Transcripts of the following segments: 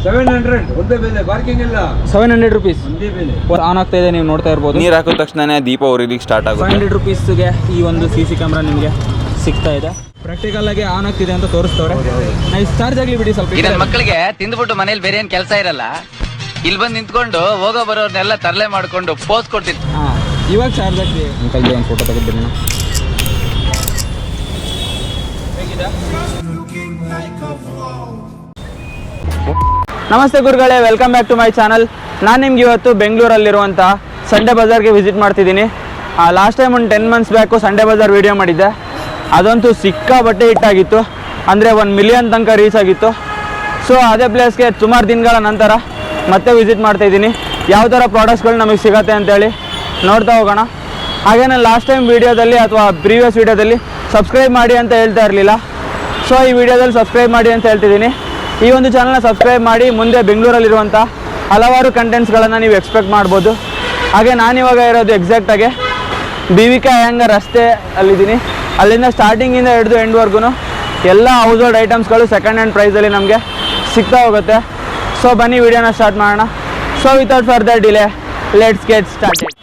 700 ಒಂದೇ ಬೆಲೆ, ಪಾರ್ಕಿಂಗ್ ಇಲ್ಲ. 700 ರುಪೀಸ್ ಒಂದೇ ಬೆಲೆ. ಆನ್ ಆಗ್ತಾ ಇದೆ, ನೀವು ನೋಡ್ತಾ ಇರ್ಬೋದು. ನೀರು ಹಾಕಿದ ತಕ್ಷಣ ದೀಪ ಉರಿಲಿಕ್ಕೆ ಸ್ಟಾರ್ಟ್ ಆಗುತ್ತೆ. 500 ರುಪೀಸ್ಗೆ ಈ ಒಂದು CC ಕ್ಯಾಮ್ರಾ ನಿಮಗೆ ಸಿಗ್ತಾ ಇದೆ. ಪ್ರಾಕ್ಟಿಕಲ್ ಆಗಿ ಆನ್ ಆಗ್ತಿದೆ ಅಂತ ತೋರಿಸ್ತವ್ರೆ. ನೈಸ್. ಚಾರ್ಜ್ ಆಗಲಿ ಬಿಡಿ ಸ್ವಲ್ಪ. ಇದನ್ನ ಮಕ್ಕಳಿಗೆ ತಿಂದ್ಬಿಟ್ಟು ಮನೇಲಿ ಬೇರೆ ಏನ್ ಕೆಲಸ ಇರಲ್ಲ, ಇಲ್ಲಿ ಬಂದು ನಿಂತ್ಕೊಂಡು ಹೋಗೋ ಬರೋರ್ನೆಲ್ಲ ತರಲೆ ಮಾಡ್ಕೊಂಡು ಪೋಸ್ ಕೊಡ್ತಿತ್ತು. ಹಾಂ, ಇವಾಗ ಚಾರ್ಜ್ ಆಗ್ತಿದೆ. ಅಂಕಲ್ದು ಒಂದು ಫೋಟೋ ತೆಗೆದ್ಬಿಡಿ. ನಮಸ್ತೆ ಗುರುಗಳೇ, welcome back to my channel. ನಾನು ನಿಮ್ಗೆ ಇವತ್ತು ಬೆಂಗಳೂರಲ್ಲಿರುವಂಥ ಸಂಡೇ ಬಜಾರ್ಗೆ ವಿಸಿಟ್ ಮಾಡ್ತಿದ್ದೀನಿ. ಲಾಸ್ಟ್ ಟೈಮ್ ಒಂದು 10 months back Sunday Bazaar video ಮಾಡಿದ್ದೆ. ಅದಂತೂ ಸಿಕ್ಕಾಪಟ್ಟೆ ಹಿಟ್ಟಾಗಿತ್ತು, ಅಂದರೆ 1 ಮಿಲಿಯನ್ ತನಕ ರೀಚ್ ಆಗಿತ್ತು. ಸೊ ಅದೇ ಪ್ಲೇಸ್ಗೆ ಸುಮಾರು ದಿನಗಳ ನಂತರ ಮತ್ತೆ ವಿಸಿಟ್ ಮಾಡ್ತಾಯಿದ್ದೀನಿ. ಯಾವ ಥರ ಪ್ರಾಡಕ್ಟ್ಸ್ಗಳು ನಮಗೆ ಸಿಗತ್ತೆ ಅಂತೇಳಿ ನೋಡ್ತಾ ಹೋಗೋಣ. ಹಾಗೆ ನಾನು ಲಾಸ್ಟ್ ಟೈಮ್ ವೀಡಿಯೋದಲ್ಲಿ ಅಥವಾ ಪ್ರೀವಿಯಸ್ ವೀಡಿಯೋದಲ್ಲಿ ಸಬ್ಸ್ಕ್ರೈಬ್ ಮಾಡಿ ಅಂತ ಹೇಳ್ತಾ ಇರಲಿಲ್ಲ. ಸೊ ಈ ವಿಡಿಯೋದಲ್ಲಿ ಸಬ್ಸ್ಕ್ರೈಬ್ ಮಾಡಿ ಅಂತ ಹೇಳ್ತಿದ್ದೀನಿ. ಈ ಒಂದು ಚಾನಲ್ನ ಸಬ್ಸ್ಕ್ರೈಬ್ ಮಾಡಿ ಮುಂದೆ ಬೆಂಗಳೂರಲ್ಲಿರುವಂಥ ಹಲವಾರು ಕಂಟೆಂಟ್ಸ್ಗಳನ್ನು ನೀವು ಎಕ್ಸ್ಪೆಕ್ಟ್ ಮಾಡ್ಬೋದು. ಹಾಗೆ ನಾನಿವಾಗ ಇರೋದು ಎಕ್ಸಾಕ್ಟಾಗಿ BVK ಅಯ್ಯಂಗಾರ್ ರಸ್ತೆ ಅಲ್ಲಿದ್ದೀನಿ. ಅಲ್ಲಿಂದ ಸ್ಟಾರ್ಟಿಂಗಿಂದ ಹಿಡಿದು ಎಂಡ್ವರೆಗೂ ಎಲ್ಲ ಹೌಸ್ ಹೋಲ್ಡ್ ಐಟಮ್ಸ್ಗಳು ಸೆಕೆಂಡ್ ಹ್ಯಾಂಡ್ ಪ್ರೈಸಲ್ಲಿ ನಮಗೆ ಸಿಗ್ತಾ ಹೋಗುತ್ತೆ. ಸೊ ಬನ್ನಿ ವಿಡಿಯೋನ ಸ್ಟಾರ್ಟ್ ಮಾಡೋಣ. So without further delay, let's get started.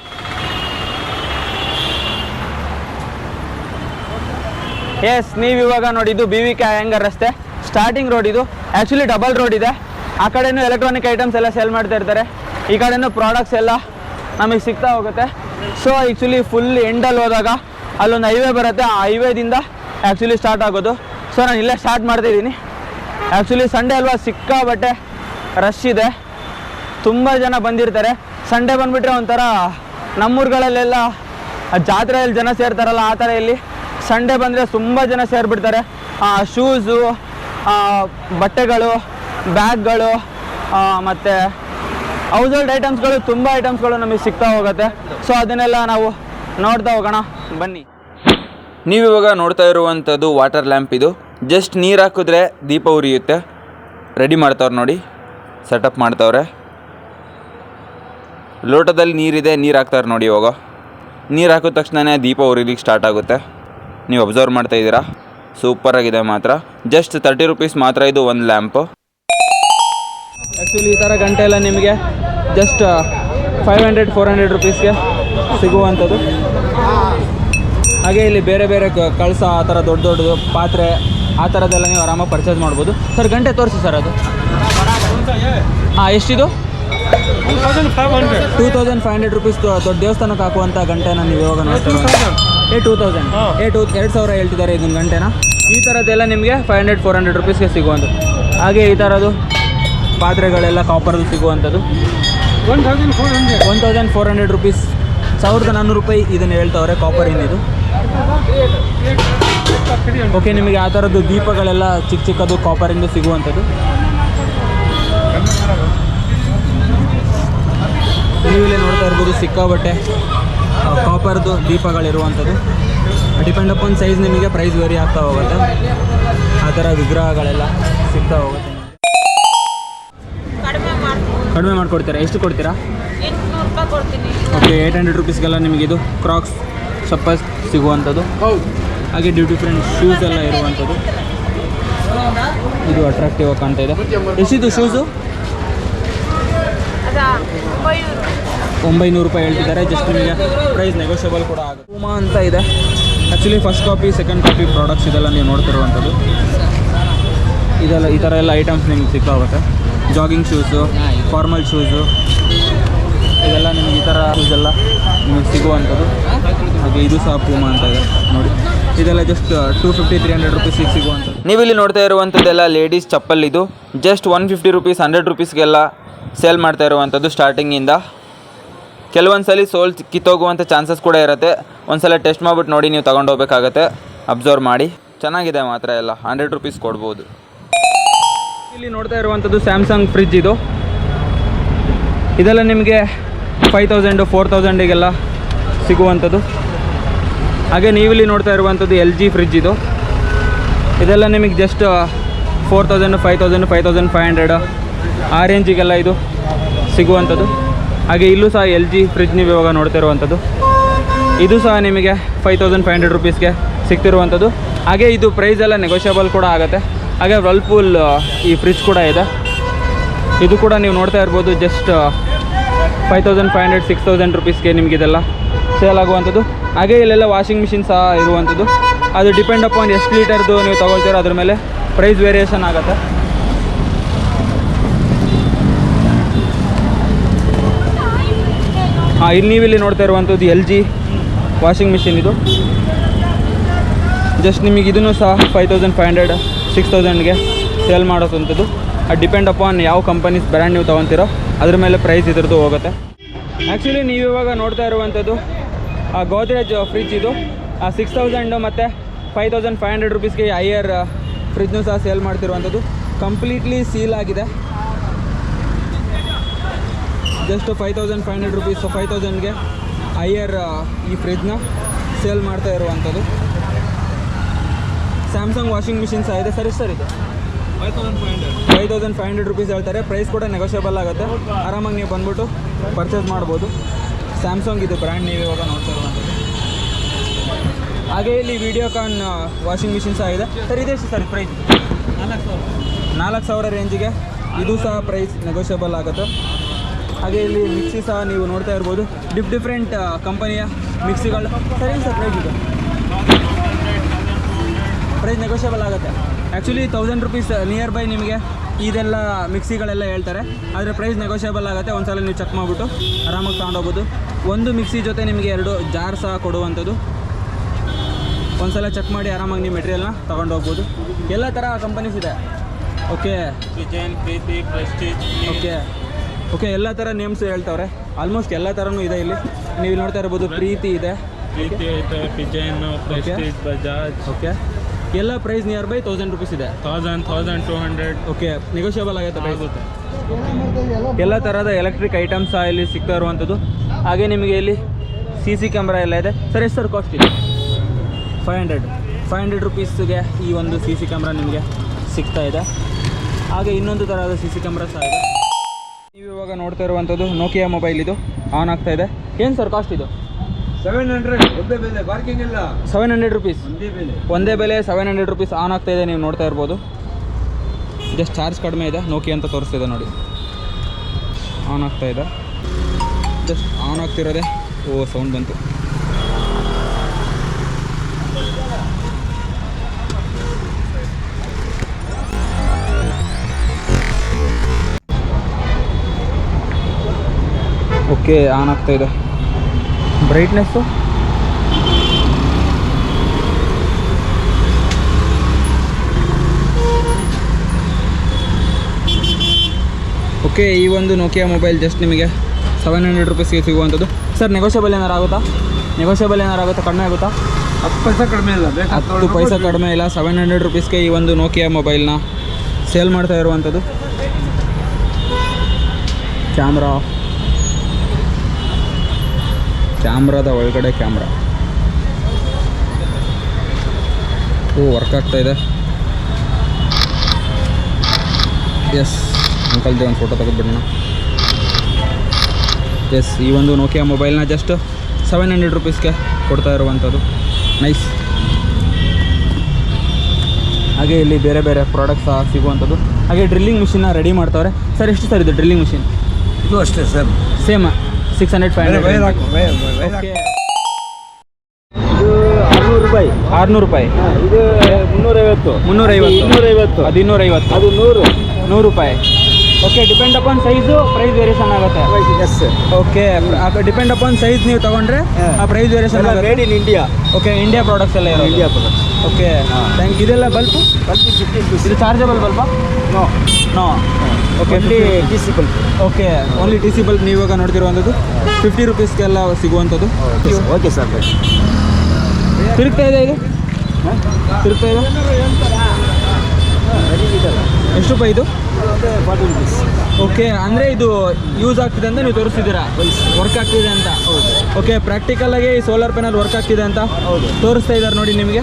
Yes, ನೀವು ಇವಾಗ ನೋಡಿದ್ದು BVK ಅಯ್ಯಂಗಾರ್ ರಸ್ತೆ ಸ್ಟಾರ್ಟಿಂಗ್ ರೋಡ್. ಇದು ಆ್ಯಕ್ಚುಲಿ ಡಬಲ್ ರೋಡ್ ಇದೆ. ಆ ಕಡೆಯೂ ಎಲೆಕ್ಟ್ರಾನಿಕ್ ಐಟಮ್ಸ್ ಎಲ್ಲ ಸೇಲ್ ಮಾಡ್ತಾ ಇರ್ತಾರೆ, ಈ ಕಡೆಯೂ ಪ್ರಾಡಕ್ಟ್ಸ್ ಎಲ್ಲ ನಮಗೆ ಸಿಗ್ತಾ ಹೋಗುತ್ತೆ. ಸೊ ಆ್ಯಕ್ಚುಲಿ ಫುಲ್ ಎಂಡಲ್ಲಿ ಹೋದಾಗ ಅಲ್ಲೊಂದು ಹೈವೇ ಬರುತ್ತೆ, ಆ ಹೈವೇದಿಂದ ಆ್ಯಕ್ಚುಲಿ ಸ್ಟಾರ್ಟ್ ಆಗೋದು. ಸೊ ನಾನು ಇಲ್ಲೇ ಸ್ಟಾರ್ಟ್ ಮಾಡ್ತಾಯಿದ್ದೀನಿ. ಆ್ಯಕ್ಚುಲಿ ಸಂಡೇ ಅಲ್ವಾ, ಸಿಕ್ಕಾಬಟ್ಟೆ ರಶ್ ಇದೆ, ತುಂಬ ಜನ ಬಂದಿರ್ತಾರೆ. ಸಂಡೇ ಬಂದುಬಿಟ್ರೆ ಒಂಥರ ನಮ್ಮೂರುಗಳಲ್ಲೆಲ್ಲ ಜಾತ್ರೆಯಲ್ಲಿ ಜನ ಸೇರ್ತಾರಲ್ಲ, ಆ ಥರ ಇಲ್ಲಿ ಸಂಡೇ ಬಂದರೆ ತುಂಬ ಜನ ಸೇರಿಬಿಡ್ತಾರೆ. ಶೂಸು, ಬಟ್ಟೆಗಳು, ಬ್ಯಾಗ್ಗಳು, ಮತ್ತು ಹೌಸ್ ಹೋಲ್ಡ್ ಐಟಮ್ಸ್ಗಳು, ತುಂಬ ಐಟಮ್ಸ್ಗಳು ನಮಗೆ ಸಿಗ್ತಾ ಹೋಗುತ್ತೆ. ಸೊ ಅದನ್ನೆಲ್ಲ ನಾವು ನೋಡ್ತಾ ಹೋಗೋಣ, ಬನ್ನಿ. ನೀವಿವಾಗ ನೋಡ್ತಾ ಇರುವಂಥದ್ದು ವಾಟರ್ ಲ್ಯಾಂಪ್. ಇದು ಜಸ್ಟ್ ನೀರು ಹಾಕಿದ್ರೆ ದೀಪ ಉರಿಯುತ್ತೆ. ರೆಡಿ ಮಾಡ್ತಾವ್ರೆ ನೋಡಿ, ಸೆಟಪ್ ಮಾಡ್ತಾವ್ರೆ. ಲೋಟದಲ್ಲಿ ನೀರಿದೆ, ನೀರು ಹಾಕ್ತಾರೆ ನೋಡಿ. ಇವಾಗ ನೀರು ಹಾಕಿದ ತಕ್ಷಣ ದೀಪ ಉರಿಲಿಕ್ಕೆ ಸ್ಟಾರ್ಟ್ ಆಗುತ್ತೆ. ನೀವು ಅಬ್ಸರ್ವ್ ಮಾಡ್ತಾ ಇದ್ದೀರಾ, ಸೂಪರಾಗಿದೆ ಮಾತ್ರ. ಜಸ್ಟ್ 30 ರುಪೀಸ್ ಮಾತ್ರ ಇದು ಒಂದು ಲ್ಯಾಂಪು. ಆ್ಯಕ್ಚುಲಿ ಈ ಥರ ಗಂಟೆ ಎಲ್ಲ ನಿಮಗೆ ಜಸ್ಟ್ 500-400 ರುಪೀಸ್ಗೆ ಸಿಗುವಂಥದ್ದು. ಹಾಗೆ ಇಲ್ಲಿ ಬೇರೆ ಬೇರೆ ಕಳಸ, ಆ ಥರ ದೊಡ್ಡ ದೊಡ್ಡದು ಪಾತ್ರೆ, ಆ ಥರದ್ದೆಲ್ಲ ನೀವು ಆರಾಮಾಗಿ ಪರ್ಚೇಸ್ ಮಾಡ್ಬೋದು. ಸರ್ ಗಂಟೆ ತೋರಿಸಿ ಸರ್ ಅದು. ಹಾಂ, ಎಷ್ಟಿದು? 2500 ರುಪೀಸ್. ದೊಡ್ಡ ದೇವಸ್ಥಾನಕ್ಕೆ ಹಾಕುವಂಥ ಗಂಟೆನ ನೀವು ಇವಾಗ ನೋಡ್ತೀರ. 2000 ಹೇಳ್ತಿದ್ದಾರೆ ಇದೊಂದು ಗಂಟೆನ. ಈ ಥರದ್ದೆಲ್ಲ ನಿಮಗೆ 500-400 ರುಪೀಸ್ಗೆ ಸಿಗುವಂಥದ್ದು. ಹಾಗೆ ಈ ಥರದ್ದು ಪಾತ್ರೆಗಳೆಲ್ಲ ಕಾಪರ್ದು ಸಿಗುವಂಥದ್ದು 1400 ರುಪೀಸ್, 1400 ರೂಪಾಯಿ ಇದನ್ನು ಹೇಳ್ತವ್ರೆ ಕಾಪರಿನಿದು. ಓಕೆ, ನಿಮಗೆ ಆ ಥರದ್ದು ದೀಪಗಳೆಲ್ಲ ಚಿಕ್ಕ ಚಿಕ್ಕದು ಕಾಪರಿಂದ ಸಿಗುವಂಥದ್ದು. ನೀವಿಲ್ಲಿ ನೋಡ್ತಾ ಇರ್ಬೋದು, ಸಿಕ್ಕಾಬಟ್ಟೆ ಕಾಪರ್ದು ದೀಪಗಳಿರುವಂಥದ್ದು. ಡಿಪೆಂಡ್ ಅಪಾನ್ ಸೈಜ್ ನಿಮಗೆ ಪ್ರೈಸ್ ವೇರಿ ಆಗ್ತಾ ಹೋಗುತ್ತೆ. ಆ ಥರ ವಿಗ್ರಹಗಳೆಲ್ಲ ಸಿಗ್ತಾ ಹೋಗುತ್ತೆ. ಕಡಿಮೆ ಮಾಡಿಕೊಡ್ತೀರಾ? ಎಷ್ಟು ಕೊಡ್ತೀರಾ? 800 ರೂಪಾಯಿ ಕೊಡ್ತೀನಿ. ಓಕೆ, 800 ರುಪೀಸ್ಗೆಲ್ಲ ನಿಮಗಿದು ಕ್ರಾಕ್ಸ್ ಚಪ್ಪಲ್ಸ್ ಸಿಗುವಂಥದ್ದು. ಹಾಗೆ ಡಿಫ್ರೆಂಟ್ ಶೂಸ್ ಎಲ್ಲ ಇರುವಂಥದ್ದು. ಇದು ಅಟ್ರಾಕ್ಟಿವ್ ಆಗಿ ಕಾಣ್ತಾ ಇದೆ. ಎಷ್ಟಿದು ಶೂಸು? 900 ರೂಪಾಯಿ ಹೇಳ್ತಿದ್ದಾರೆ. ಜಸ್ಟ್ ನಿಮಗೆ ಪ್ರೈಸ್ ನೆಗೋಷಿಯಬಲ್ ಕೂಡ ಆಗುತ್ತೆ. ಪೂಮಾ ಅಂತ ಇದೆ. Actually first copy, second copy products ಇದೆಲ್ಲ ನೀವು ನೋಡ್ತಿರುವಂಥದ್ದು. ಇದೆಲ್ಲ ಈ ಥರ ಎಲ್ಲ ಐಟಮ್ಸ್ ನಿಮ್ಗೆ ಸಿಗ್ತಾ ಹೋಗುತ್ತೆ. ಜಾಗಿಂಗ್ ಶೂಸು, ಫಾರ್ಮಲ್ ಶೂಸು, ಇದೆಲ್ಲ ನಿಮ್ಗೆ ಈ ಥರ ಶೂಸೆಲ್ಲ ನಿಮಗೆ ಸಿಗುವಂಥದ್ದು. ಹಾಗೆ ಇದು ಸಹ ಪೂಮಾ ಅಂತ ಇದೆ ನೋಡಿ. ಇದೆಲ್ಲ ಜಸ್ಟ್ 250-300 ರುಪೀಸಿಗೆ ಸಿಗುವಂಥದ್ದು. ನೀವಿಲ್ಲಿ ನೋಡ್ತಾ ಇರುವಂಥದ್ದೆಲ್ಲ ಲೇಡೀಸ್ ಚಪ್ಪಲ್. ಇದು ಜಸ್ಟ್ 150 ರುಪೀಸ್, 100 ರುಪೀಸ್ಗೆಲ್ಲ ಸೇಲ್ ಮಾಡ್ತಾ ಇರುವಂಥದ್ದು ಸ್ಟಾರ್ಟಿಂಗಿಂದ. ಕೆಲವೊಂದು ಸಲ ಸೋಲ್ ಕಿತ್ತೋಗುವಂಥ ಚಾನ್ಸಸ್ ಕೂಡ ಇರುತ್ತೆ. ಒಂದು ಸಲ ಟೆಸ್ಟ್ ಮಾಡಿಬಿಟ್ಟು ನೋಡಿ ನೀವು ತೊಗೊಂಡು ಹೋಗ್ಬೇಕಾಗತ್ತೆ. ಅಬ್ಸರ್ವ್ ಮಾಡಿ, ಚೆನ್ನಾಗಿದೆ ಮಾತ್ರ. ಎಲ್ಲ 100 ರುಪೀಸ್ ಕೊಡ್ಬೋದು. ಇಲ್ಲಿ ನೋಡ್ತಾ ಇರುವಂಥದ್ದು ಸ್ಯಾಮ್ಸಂಗ್ ಫ್ರಿಜ್. ಇದೆಲ್ಲ ನಿಮಗೆ 5000-4000ಗೆಲ್ಲ ಸಿಗುವಂಥದ್ದು. ಹಾಗೆ ನೀವಿಲ್ಲಿ ನೋಡ್ತಾ ಇರುವಂಥದ್ದು LG ಫ್ರಿಜ್. ಇದೆಲ್ಲ ನಿಮಗೆ ಜಸ್ಟ್ 4000, 5000, 5500 ಆ ರೇಂಜಿಗೆಲ್ಲ ಇದು ಸಿಗುವಂಥದ್ದು. ಹಾಗೆ ಇಲ್ಲೂ ಸಹ LG ಫ್ರಿಜ್ ನೀವು ಇವಾಗ ನೋಡ್ತಾ ಇರುವಂಥದ್ದು. ಇದು ಸಹ ನಿಮಗೆ 5500 ರುಪೀಸ್ಗೆ ಸಿಗ್ತಿರುವಂಥದ್ದು. ಹಾಗೆ ಇದು ಪ್ರೈಸ್ ಎಲ್ಲ ನೆಗೋಷಿಯಬಲ್ ಕೂಡ ಆಗುತ್ತೆ. ಹಾಗೆ ವರ್ಲ್ಪೂಲ್ ಈ ಫ್ರಿಜ್ ಕೂಡ ಇದೆ. ಇದು ಕೂಡ ನೀವು ನೋಡ್ತಾ ಇರ್ಬೋದು ಜಸ್ಟ್ 5500 6000 ರುಪೀಸ್ಗೆ ನಿಮಗಿದೆಲ್ಲ ಸೇಲ್ ಆಗುವಂಥದ್ದು. ಹಾಗೆ ಇಲ್ಲೆಲ್ಲ ವಾಷಿಂಗ್ ಮಿಷಿನ್ ಸಹ ಇರುವಂಥದ್ದು. ಅದು ಡಿಪೆಂಡ್ ಅಪಾನ್ ಎಷ್ಟು ಲೀಟರ್ದು ನೀವು ತೊಗೊಳ್ತೀರೋ ಅದ್ರ ಮೇಲೆ ಪ್ರೈಸ್ ವೇರಿಯೇಷನ್ ಆಗುತ್ತೆ. ಇಲ್ಲಿ ನೀವಿಲ್ಲಿ ನೋಡ್ತಾ ಇರುವಂಥದ್ದು LG ವಾಷಿಂಗ್ ಮಿಷಿನ್. ಇದು ಜಸ್ಟ್ ನಿಮಗೆ ಇದನ್ನು ಸಹ 5500 6000ಗೆ ಸೇಲ್ ಮಾಡೋವಂಥದ್ದು. ಅದು ಡಿಪೆಂಡ್ ಅಪಾನ್ ಯಾವ ಕಂಪನೀಸ್ ಬ್ರ್ಯಾಂಡ್ ನೀವು ತೊಗೊತೀರೋ ಅದ್ರ ಮೇಲೆ ಪ್ರೈಸ್ ಇದ್ರದ್ದು ಹೋಗುತ್ತೆ. ಆ್ಯಕ್ಚುಲಿ ನೀವು ಇವಾಗ ನೋಡ್ತಾ ಇರುವಂಥದ್ದು ಗೋದ್ರೇಜ್ ಫ್ರಿಜ್. ಇದು 6000 ಮತ್ತು 5500 ರುಪೀಸ್ಗೆ ಹೈಯರ್ ಫ್ರಿಜ್ನು ಸಹ ಸೇಲ್ ಮಾಡ್ತಿರುವಂಥದ್ದು. ಕಂಪ್ಲೀಟ್ಲಿ ಸೀಲ್ ಆಗಿದೆ. ಜಸ್ಟ್ 5500 ರುಪೀಸ್ 5000ಗೆ ಹೈಯರ್ ಈ ಫ್ರಿಜ್ನ ಸೇಲ್ ಮಾಡ್ತಾ ಇರುವಂಥದ್ದು. ಸ್ಯಾಮ್ಸಂಗ್ ವಾಷಿಂಗ್ ಮಿಷಿನ್ ಸಹ ಇದೆ. ಸರ್ ಇದು 5500 ರುಪೀಸ್ ಹೇಳ್ತಾರೆ. ಪ್ರೈಸ್ ಕೂಡ ನೆಗೋಷಿಯಬಲ್ ಆಗುತ್ತೆ. ಆರಾಮಾಗಿ ನೀವು ಬಂದ್ಬಿಟ್ಟು ಪರ್ಚೇಸ್ ಮಾಡ್ಬೋದು. ಸ್ಯಾಮ್ಸಂಗ್ ಇದು ಬ್ರ್ಯಾಂಡ್ ನೀವು ಇವಾಗ ನೋಡ್ತಾ ಇರುವಂಥದ್ದು. ಹಾಗೆ ಇಲ್ಲಿ ವಿಡಿಯೋಕಾನ್ ವಾಷಿಂಗ್ ಮಿಷಿನ್ ಸಹ ಇದೆ. ಸರ್ ಇದೆಷ್ಟು ಸರ್ ಪ್ರೈಸ್? 4000 ರೇಂಜಿಗೆ ಇದು ಸಹ ಪ್ರೈಸ್ ನೆಗೋಷಿಯಬಲ್ ಆಗುತ್ತೆ. ಹಾಗೆ ಇಲ್ಲಿ ಮಿಕ್ಸಿ ಸಹ ನೀವು ನೋಡ್ತಾ ಇರ್ಬೋದು. ಡಿಫ್ರೆಂಟ್ ಕಂಪನಿಯ ಮಿಕ್ಸಿಗಳು. ಸರ್ ಏನು ಸರ್ ಪ್ರೈಸ್ ಇದೆ? ಪ್ರೈಸ್ ನೆಗೋಷಿಯಬಲ್ ಆಗುತ್ತೆ. ಆ್ಯಕ್ಚುಲಿ 1000 ರುಪೀಸ್ ನಿಯರ್ ಬೈ ನಿಮಗೆ ಇದೆಲ್ಲ ಮಿಕ್ಸಿಗಳೆಲ್ಲ ಹೇಳ್ತಾರೆ. ಆದರೆ ಪ್ರೈಸ್ ನೆಗೋಷಿಯಬಲ್ ಆಗುತ್ತೆ. ಒಂದು ಸಲ ನೀವು ಚೆಕ್ ಮಾಡಿಬಿಟ್ಟು ಆರಾಮಾಗಿ ತೊಗೊಂಡೋಗ್ಬೋದು. ಒಂದು ಮಿಕ್ಸಿ ಜೊತೆ ನಿಮಗೆ 2 ಜಾರ್ ಸಹ ಕೊಡುವಂಥದ್ದು. ಒಂದು ಸಲ ಚೆಕ್ ಮಾಡಿ ಆರಾಮಾಗಿ ನೀವು ಮೆಟೀರಿಯಲ್ನ ತೊಗೊಂಡೋಗ್ಬೋದು. ಎಲ್ಲ ಥರ ಕಂಪನೀಸ್ ಇದೆ. ಓಕೆ ಓಕೆ ಎಲ್ಲ ಥರ ನೇಮ್ಸ್ ಹೇಳ್ತವ್ರೆ. ಆಲ್ಮೋಸ್ಟ್ ಎಲ್ಲ ಥರನೂ ಇದೆ ಇಲ್ಲಿ. ನೀವು ಇಲ್ಲಿ ನೋಡ್ತಾ ಇರ್ಬೋದು. ಪ್ರೀತಿ ಇದೆ, ಬಜಾಜ್. ಓಕೆ ಎಲ್ಲ ಪ್ರೈಸ್ ನಿಯರ್ ಬೈ 1000 ರುಪೀಸ್ ಇದೆ. 1200. ಓಕೆ ನೆಗೋಷಿಯಬಲ್ ಆಗುತ್ತೆ ಪ್ರೈಸ್. ಎಲ್ಲ ಥರದ ಎಲೆಕ್ಟ್ರಿಕ್ ಐಟಮ್ಸ್ ಸಹ ಇಲ್ಲಿ ಸಿಗ್ತಾ ಇರುವಂಥದ್ದು. ಹಾಗೆ ನಿಮಗೆ ಇಲ್ಲಿ CC ಕ್ಯಾಮ್ರಾ ಎಲ್ಲ ಇದೆ. ಸರ್ ಎಷ್ಟು ಸರ್ ಕಾಸ್ಟ್ ಇದೆ? 500 ರುಪೀಸ್ಗೆ ಈ ಒಂದು CC ಕ್ಯಾಮ್ರಾ ನಿಮಗೆ ಸಿಗ್ತಾ ಇದೆ. ಹಾಗೆ ಇನ್ನೊಂದು ಥರದ CC ಕ್ಯಾಮ್ರಾ ಸಹ ಇದೆ. ನೀವು ಇವಾಗ ನೋಡ್ತಾ ಇರುವಂಥದ್ದು ನೋಕಿಯಾ ಮೊಬೈಲ್. ಇದು ಆನ್ ಆಗ್ತಾ ಇದೆ. ಏನು ಸರ್ ಕಾಸ್ಟ್ ಇದು? 700 ಒಂದೇ ಬೆಲೆ, ಪಾರ್ಕಿಂಗ್ ಇಲ್ಲ. 700 ರುಪೀಸ್ ಒಂದೇ ಬೆಲೆ. 700 ರುಪೀಸ್ ಆನ್ ಆಗ್ತಾ ಇದೆ. ನೀವು ನೋಡ್ತಾ ಇರ್ಬೋದು. ಜಸ್ಟ್ ಚಾರ್ಜ್ ಕಡಿಮೆ ಇದೆ. ನೋಕಿಯಾ ಅಂತ ತೋರಿಸ್ತಿದೆ ನೋಡಿ. ಆನ್ ಆಗ್ತಾ ಇದೆ. ಜಸ್ಟ್ ಆನ್ ಆಗ್ತಿರೋದೆ. ಓ ಸೌಂಡ್ ಬಂತು. ಓಕೆ ಆನ್ ಆಗ್ತಾ ಇದೆ. Brightness okay. ಈ ಒಂದು ನೋಕಿಯಾ ಮೊಬೈಲ್ ಜಸ್ಟ್ ನಿಮಗೆ 700 ರುಪೀಸ್ಗೆ ಸಿಗುವಂಥದ್ದು. ಸರ್ ನೆಗೋಷಿಯಬಲ್ ಏನಾರು ಆಗುತ್ತಾ? ಕಡಿಮೆ ಆಗುತ್ತಾ? 10 ಪೈಸೆ ಕಡಿಮೆ ಇಲ್ಲ. 10 ಪೈಸೆ ಕಡಿಮೆ ಇಲ್ಲ. 700 ರುಪೀಸ್ಗೆ ಈ ಒಂದು ನೋಕಿಯಾ ಮೊಬೈಲ್ನ ಸೇಲ್ ಮಾಡ್ತಾ ಇರುವಂಥದ್ದು. ಕ್ಯಾಮ್ರಾದ ಒಳಗಡೆ ಕ್ಯಾಮ್ರಾ ವರ್ಕ್ ಆಗ್ತಾ ಇದೆ. ಎಸ್ ಅಂಕಲ್ದೆ ಒಂದು ಫೋಟೋ ತೆಗೆದುಬಿಡೋಣ. ಎಸ್ ಈ ಒಂದು ನೋಕಿಯಾ ಮೊಬೈಲ್ನ ಜಸ್ಟ್ 700 ರುಪೀಸ್ಗೆ ಕೊಡ್ತಾ ಇರುವಂಥದ್ದು. ನೈಸ್. ಹಾಗೆ ಇಲ್ಲಿ ಬೇರೆ ಬೇರೆ ಪ್ರಾಡಕ್ಟ್ಸ್ ಸಹ ಸಿಗುವಂಥದ್ದು. ಹಾಗೆ ಡ್ರಿಲ್ಲಿಂಗ್ ಮಿಷಿನ್ನ ರೆಡಿ ಮಾಡ್ತಾವ್ರೆ. ಸರ್ ಎಷ್ಟು ಸರ್ ಇದು ಡ್ರಿಲ್ಲಿಂಗ್ ಮಿಷಿನ್? ಇದು ಅಷ್ಟೇ ಸರ್. ಸೇಮ್ 600 500. ಓಕೆ ಇದು 600 ರೂಪಾಯಿ. 600 ರೂಪಾಯಿ. ಇದು 350. ಅದು 250. ಅದು 100 ರೂಪಾಯಿ. Okay depend upon size price variation ಆಗುತ್ತೆ. Yes okay depend upon size ನೀವು ತೊಗೊಂಡ್ರೆ ಆ ಪ್ರೈಸ್ ವೇರಿಯೇಷನ್ ಆಗುತ್ತೆ. Made in India. Okay India products ಎಲ್ಲ ಇರೋದು. India products. Okay thank. ಇದೆಲ್ಲ ಬಲ್ಬು 15 ಇದು ಚಾರ್ಜಬಲ್ ಬಲ್ಬಾ? No okay TC bulb. Okay only TC bulb ನೀವು ಇವಾಗ ನೋಡ್ತಿರುವಂಥದ್ದು 50 ರುಪೀಸ್ಗೆಲ್ಲ ಸಿಗುವಂಥದ್ದು. Okay sir. ತಿರುಗ್ತಾ ಇದೆ ಇದು? ತಿರುಗ್ತಾ ಇದೆ. ಎಷ್ಟು ರೂಪಾಯಿ ಇದು? 40 ರುಪೀಸ್. ಓಕೆ ಅಂದರೆ ಇದು ಯೂಸ್ ಆಗ್ತಿದೆ ಅಂತ ನೀವು ತೋರಿಸ್ತಿದ್ದೀರಾ? ವರ್ಕ್ ಆಗ್ತಿದೆ ಅಂತ. ಓಕೆ ಪ್ರಾಕ್ಟಿಕಲಾಗಿ ಈ ಸೋಲಾರ್ ಪ್ಯಾನಲ್ ವರ್ಕ್ ಆಗ್ತಿದೆ ಅಂತ ತೋರಿಸ್ತಾ ಇದ್ದಾರೆ ನೋಡಿ ನಿಮಗೆ.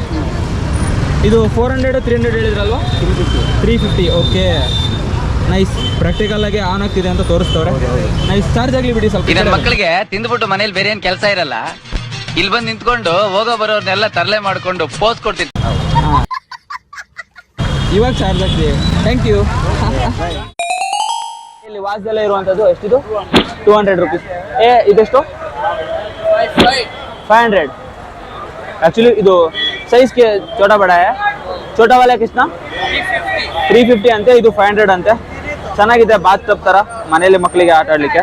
ಇದು 400 300 ಹೇಳಿದ್ರಲ್ವಾ? 350. Okay nice. ಪ್ರಾಕ್ಟಿಕಲಾಗಿ ಆನ್ ಆಗ್ತಿದೆ ಅಂತ ತೋರಿಸ್ತವ್ರೆ. ನೈಸ್. ಚಾರ್ಜ್ ಆಗಲಿ ಬಿಡಿ ಸ್ವಲ್ಪ. ನನ್ನ ಮಕ್ಕಳಿಗೆ ತಿಂದ್ಬಿಟ್ಟು ಮನೇಲಿ ಬೇರೆ ಏನ್ ಕೆಲಸ ಇರಲ್ಲ. ಇಲ್ಲಿ ಬಂದು ನಿಂತ್ಕೊಂಡು ಹೋಗೋ ಬರೋರ್ನೆಲ್ಲ ತರಲೆ ಮಾಡ್ಕೊಂಡು ಪೋಸ್ ಕೊಡ್ತೀನಿ. ಇವಾಗ ಚಾರ್ಜ್ ಆಗ್ತೀವಿ. Thank you. ವಾಸ್ದೆಲ್ಲ ಇರುವಂಥದ್ದು ಎಷ್ಟಿದು 200 ರುಪೀಸ್. ಇದೆಷ್ಟು 500. एक्चुअली ಇದು ಸೈಜ್ ಕೆ छोटा बड़ा है. छोटा वाला कितना 350 ಅಂತೆ, ಇದು 500 ಅಂತೆ. ಚೆನ್ನಾಗಿದೆ, ಬಾತ್ ಟಬ್ ತರ ಮನೆಯಲ್ಲಿ ಮಕ್ಕಳಿಗೆ ಆಟ ಆಡ್ಲಿಕ್ಕೆ.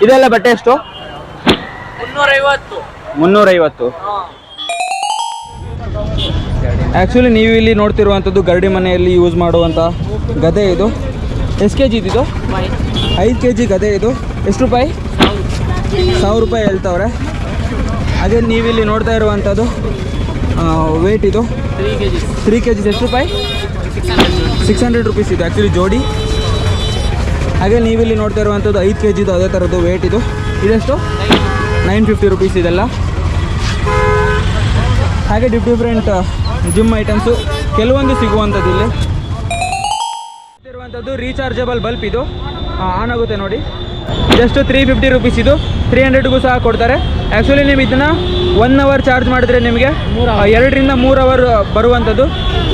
ಇದೆಲ್ಲ ಬಟ್ಟೆ ಎಷ್ಟು 350. ಆ್ಯಕ್ಚುಲಿ ನೀವು ಇಲ್ಲಿ ನೋಡ್ತಿರುವಂಥದ್ದು ಗರಡಿ ಮನೆಯಲ್ಲಿ ಯೂಸ್ ಮಾಡುವಂಥ ಗದೆ. ಇದು ಎಷ್ಟು ಕೆ ಜಿ ಇದು 5 kg ಗದೆ. ಇದು ಎಷ್ಟು ರೂಪಾಯಿ 1000 ರೂಪಾಯಿ ಹೇಳ್ತವ್ರೆ. ಅದೇ ನೀವಿಲ್ಲಿ ನೋಡ್ತಾ ಇರುವಂಥದ್ದು ವೇಟ್ ಇದು 3 kg ಎಷ್ಟು ರೂಪಾಯಿ 600 ರುಪೀಸ್ ಇದು ಆ್ಯಕ್ಚುಲಿ ಜೋಡಿ. ಹಾಗೆ ನೀವಿಲ್ಲಿ ನೋಡ್ತಾ ಇರುವಂಥದ್ದು 5 kg ಇದು ಅದೇ ಥರದ್ದು ವೇಟ್ ಇದು. ಇದೆಷ್ಟು 950 ರುಪೀಸ್ ಇದೆಲ್ಲ. ಹಾಗೆ ಡಿಫ್ರೆಂಟ್ ಜಿಮ್ ಐಟಮ್ಸು ಕೆಲವೊಂದು ಸಿಗುವಂಥದ್ದು ಇಲ್ಲಿ ಇರುವಂಥದ್ದು. ರೀಚಾರ್ಜಬಲ್ ಬಲ್ಬ್ ಇದು ಆನ್ ಆಗುತ್ತೆ ನೋಡಿ. ಜಸ್ಟ್ 350 ರುಪೀಸ್ ಇದು. 300ಗೂ ಸಹ ಕೊಡ್ತಾರೆ. ಆ್ಯಕ್ಚುಲಿ ನೀವು ಇದನ್ನು 1 ಅವರ್ ಚಾರ್ಜ್ ಮಾಡಿದ್ರೆ ನಿಮಗೆ 2 ರಿಂದ 3 ಅವರ್ ಬರುವಂಥದ್ದು.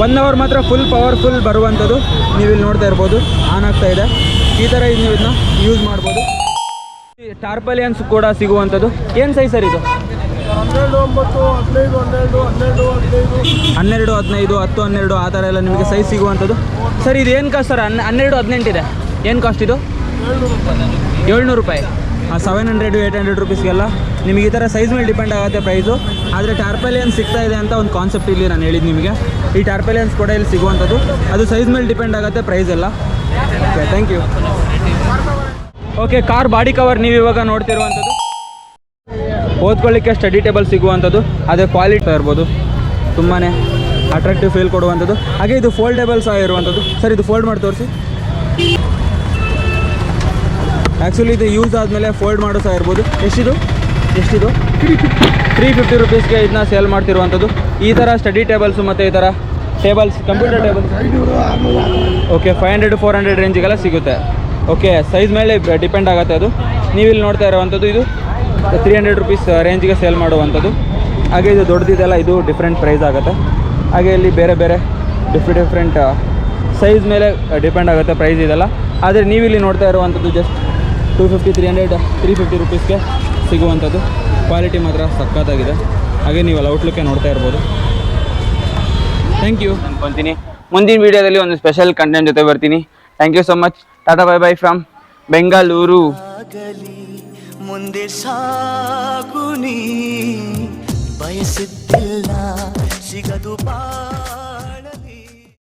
1 ಅವರ್ ಮಾತ್ರ ಫುಲ್ ಪವರ್ಫುಲ್ ಬರುವಂಥದ್ದು. ನೀವು ಇಲ್ಲಿ ನೋಡ್ತಾ ಇರ್ಬೋದು ಆನ್ ಆಗ್ತಾ ಇದೆ. ಈ ಥರ ನೀವು ಇದನ್ನ ಯೂಸ್ ಮಾಡ್ಬೋದು. ಟಾರ್ಪಲಿಯನ್ಸ್ ಕೂಡ ಸಿಗುವಂಥದ್ದು. ಏನು ಸೈಜ್ ಸರ್ ಇದು 12, 15, 10, 12 ಆ ಥರ ಎಲ್ಲ ನಿಮಗೆ ಸೈಜ್ ಸಿಗುವಂಥದ್ದು. ಸರ್ ಇದು ಏನು ಕಾಸ್ಟ್ ಸರ್ 12, 18 ಇದೆ. ಏನು ಕಾಸ್ಟ್ ಇದು 700 ರೂಪಾಯಿ. 700, 800 ರುಪೀಸ್ಗೆಲ್ಲ ನಿಮಗೆ ಈ ಥರ ಸೈಜ್ ಮೇಲೆ ಡಿಪೆಂಡ್ ಆಗುತ್ತೆ ಪ್ರೈಸು. ಆದರೆ ಟಾರ್ಪಲಿಯನ್ಸ್ ಸಿಗ್ತಾ ಇದೆ ಅಂತ ಒಂದು ಕಾನ್ಸೆಪ್ಟ್ ಇಲ್ಲಿ ನಾನು ಹೇಳಿದ್ದು ನಿಮಗೆ. ಈ ಟಾರ್ಪಲಿಯನ್ಸ್ ಕೂಡ ಇಲ್ಲಿ ಸಿಗುವಂಥದ್ದು. ಅದು ಸೈಜ್ ಮೇಲೆ ಡಿಪೆಂಡ್ ಆಗುತ್ತೆ ಪ್ರೈಸ್ ಎಲ್ಲ. Okay, thank you. Okay, car body cover ನೀವು ಇವಾಗ ನೋಡ್ತಿರುವಂಥದ್ದು. ಓದ್ಕೊಳ್ಳಿಕ್ಕೆ ಸ್ಟಡಿ ಟೇಬಲ್ ಸಿಗುವಂಥದ್ದು. ಅದೇ ಕ್ವಾಲಿಟಿ ಇರ್ಬೋದು, ತುಂಬಾ ಅಟ್ರಾಕ್ಟಿವ್ ಫೀಲ್ ಕೊಡುವಂಥದ್ದು. ಹಾಗೆ ಇದು ಫೋಲ್ಡೇಬಲ್ ಸಹ ಇರುವಂಥದ್ದು. ಸರ್ ಇದು ಫೋಲ್ಡ್ ಮಾಡಿ ತೋರಿಸಿ. ಆ್ಯಕ್ಚುಲಿ ಇದು ಯೂಸ್ ಆದಮೇಲೆ ಫೋಲ್ಡ್ ಮಾಡೋ ಸಹ ಇರ್ಬೋದು. ಎಷ್ಟಿದು 350 ರುಪೀಸ್ಗೆ ಇದನ್ನ ಸೇಲ್ ಮಾಡ್ತಿರುವಂಥದ್ದು. ಈ ಥರ ಸ್ಟಡಿ ಟೇಬಲ್ಸು ಮತ್ತು ಈ ಥರ tables, computer tables okay 500 to 400 ರೇಂಜಿಗೆಲ್ಲ ಸಿಗುತ್ತೆ. ಓಕೆ, ಸೈಜ್ ಮೇಲೆ ಡಿಪೆಂಡ್ ಆಗುತ್ತೆ ಅದು. ನೀವಿಲ್ಲಿ ನೋಡ್ತಾ ಇರೋವಂಥದ್ದು ಇದು 300 ರುಪೀಸ್ ರೇಂಜಿಗೆ ಸೇಲ್ ಮಾಡುವಂಥದ್ದು. ಹಾಗೆ ಇದು ದೊಡ್ಡದಿದೆಲ್ಲ ಇದು ಡಿಫ್ರೆಂಟ್ ಪ್ರೈಸ್ ಆಗುತ್ತೆ. ಹಾಗೆ ಇಲ್ಲಿ ಬೇರೆ ಬೇರೆ ಡಿಫ್ರೆಂಟ್ ಸೈಜ್ ಮೇಲೆ ಡಿಪೆಂಡ್ ಆಗುತ್ತೆ ಪ್ರೈಸ್ ಇದೆಲ್ಲ. ಆದರೆ ನೀವಿಲ್ಲಿ ನೋಡ್ತಾ ಇರುವಂಥದ್ದು ಜಸ್ಟ್ 250, 300, 350 ರುಪೀಸ್ಗೆ ಸಿಗುವಂಥದ್ದು. ಕ್ವಾಲಿಟಿ ಮಾತ್ರ ಸಖತ್ತಾಗಿದೆ. ಹಾಗೆ ನೀವು ಅಲ್ಲಿ ಔಟ್ಲುಕ್ಕೆ ನೋಡ್ತಾ ಇರ್ಬೋದು. ಥ್ಯಾಂಕ್ ಯು ಅನ್ಕೊತೀನಿ. ಮುಂದಿನ ವೀಡಿಯೋದಲ್ಲಿ ಒಂದು ಸ್ಪೆಷಲ್ ಕಂಟೆಂಟ್ ಜೊತೆ ಬರ್ತೀನಿ. Thank you so much. Tata bye bye from Bengaluru. ಮುಂದೆ ಸಾಗುನಿ ಬಯಸಿದ್ದಿಲ್ಲ ಸಿಗದು ಬಾ